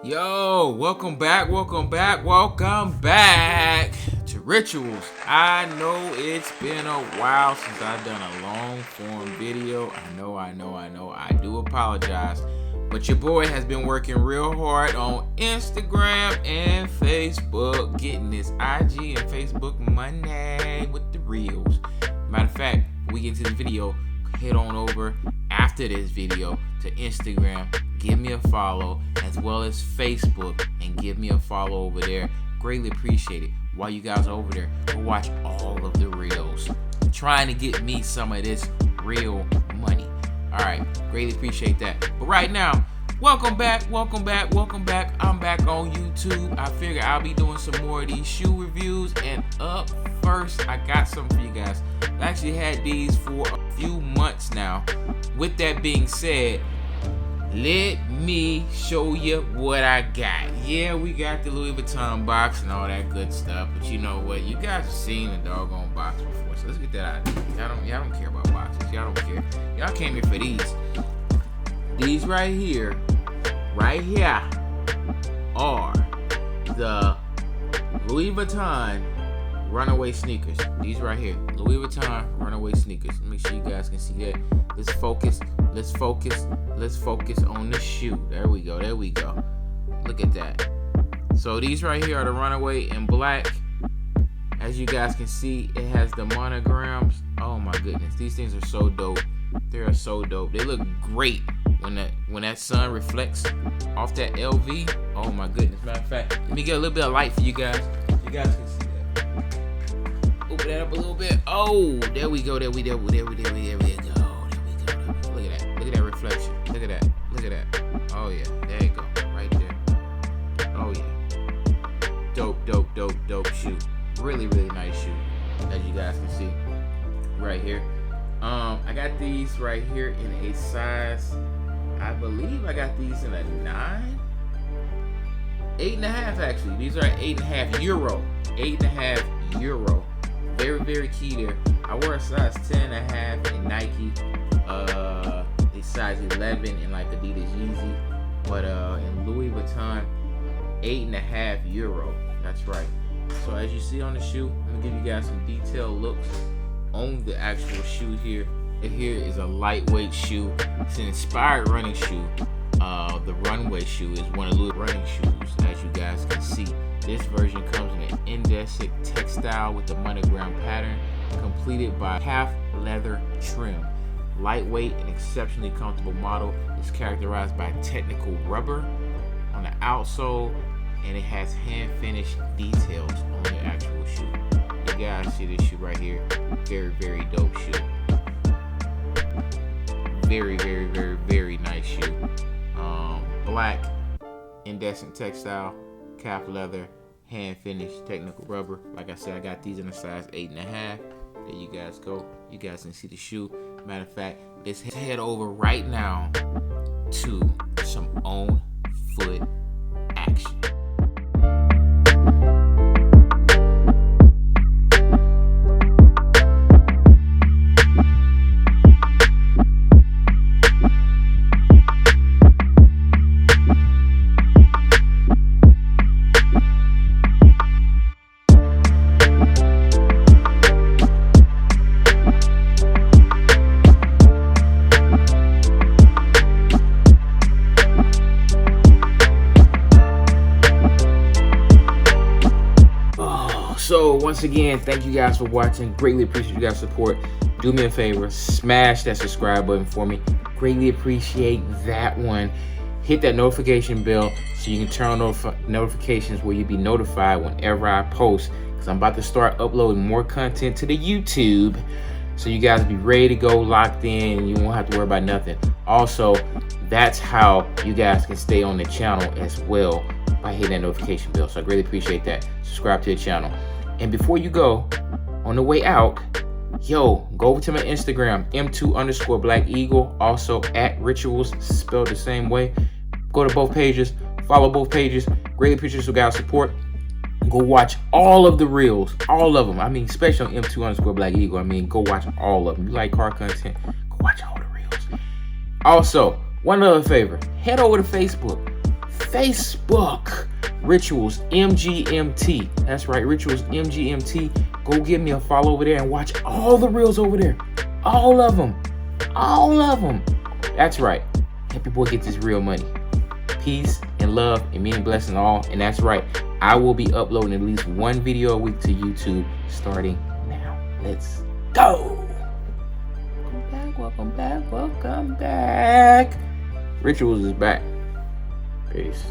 Yo, welcome back to Rituals. I know it's been a while since I've done a long form video. I know. I do apologize. But your boy has been working real hard on Instagram and Facebook, getting this IG and Facebook money with the reels. Matter of fact, when we get into the video, head on over after this video to Instagram, give me a follow, as well as Facebook, and give me a follow over there. Greatly appreciate it. While you guys are over there, go watch all of the reels. I'm trying to get me some of this real money. Alright, greatly appreciate that. But right now, welcome back. I'm back on YouTube. I figure I'll be doing some more of these shoe reviews. And up first, I got something for you guys. I actually had these for a few months now. With that being said, let me show you what I got. Yeah, we got the Louis Vuitton box and all that good stuff. But you know what? You guys have seen the doggone box before. So let's get that out of here. Y'all don't care about boxes. Y'all don't care. Y'all came here for these. These right here are the Louis Vuitton runaway sneakers. These right here, Louis Vuitton runaway sneakers. Make sure you guys can see that. Let's focus on the shoe. There we go. Look at that. So these right here are the runaway in black. As you guys can see, it has the monograms. Oh my goodness, these things are so dope. They are so dope. They look great when that sun reflects off that LV. Oh my goodness. Matter of fact, let me get a little bit of light for you guys. You guys can see that. Open that up a little bit. Oh, there we go. Look at that reflection. Look at that. Oh yeah, there you go. Right there. Oh yeah. Dope shoe. Really nice shoe. As you guys can see right here. I got these right here in a size, I believe I got these in a 9? 8.5 actually. These are 8.5 euro. 8.5 euro. Very key there. I wear a size 10.5 in Nike, a size 11 in like Adidas Yeezy, but in Louis Vuitton, 8.5 euro. That's right. So as you see on the shoe, I'm gonna give you guys some detailed looks on the actual shoe here. Here is a lightweight shoe. It's an inspired running shoe. The runway shoe is one of the running shoes. As you guys can see, this version comes in an indesic textile with the monogram pattern, completed by calf leather trim. Lightweight and exceptionally comfortable model is characterized by technical rubber on the outsole, and it has hand finished details on the actual shoe. You guys see this shoe right here. Very dope shoe. Very nice shoe. Black indecent textile, calf leather, hand finished technical rubber. Like I said, I got these in a size 8.5. There you guys go. You guys can see the shoe. Matter of fact, let's head over right now to some on foot action. So once again, thank you guys for watching. Greatly appreciate you guys' support. Do me a favor, smash that subscribe button for me. Greatly appreciate that one. Hit that notification bell so you can turn on notifications where you'll be notified whenever I post, because I'm about to start uploading more content to the YouTube. So you guys be ready to go, locked in, and you won't have to worry about nothing. Also, that's how you guys can stay on the channel as well, by hitting that notification bell. So I greatly appreciate that. Subscribe to the channel. And before you go, on the way out, go over to my Instagram, m2_Black Eagle, also at Rituals, spelled the same way. Go to both pages, follow both pages. Greatly appreciate you guys' support. Go watch all of the reels, all of them. I mean, especially on m2_Black Eagle. I mean, go watch all of them. You like car content, go watch all the reels. Also, one other favor, head over to Facebook. Facebook, Rituals MGMT. That's right, Rituals MGMT. Go give me a follow over there and watch all the reels over there. All of them. All of them. That's right. Help your boy get this real money. Peace and love and many blessings all. And that's right, I will be uploading at least one video a week to YouTube starting now. Let's go. Welcome back. Rituals is back. Peace.